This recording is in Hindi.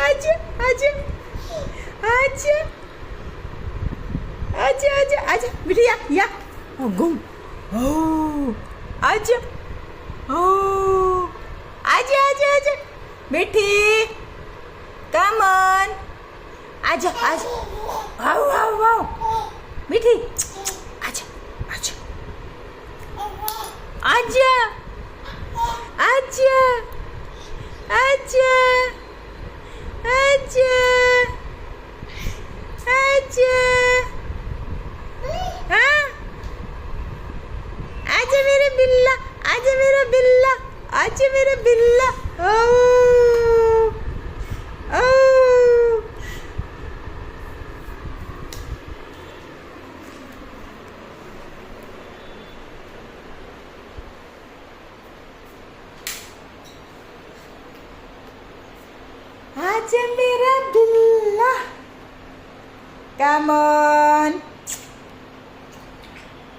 आजा आजा आजा आजा आजा आजा मीठी या ओ घूम ओ आजा ओ आजा आजा आजा मीठी कम ऑन आजा आजा आओ आओ आओ मीठी आजा आजा आजा आजा आजा आजा आजा हाँ आजा मेरा बिल्ला आजा मेरा बिल्ला आजा मेरा बिल्ला ओ ओ आजा मेरा बिल्ला कम ऑन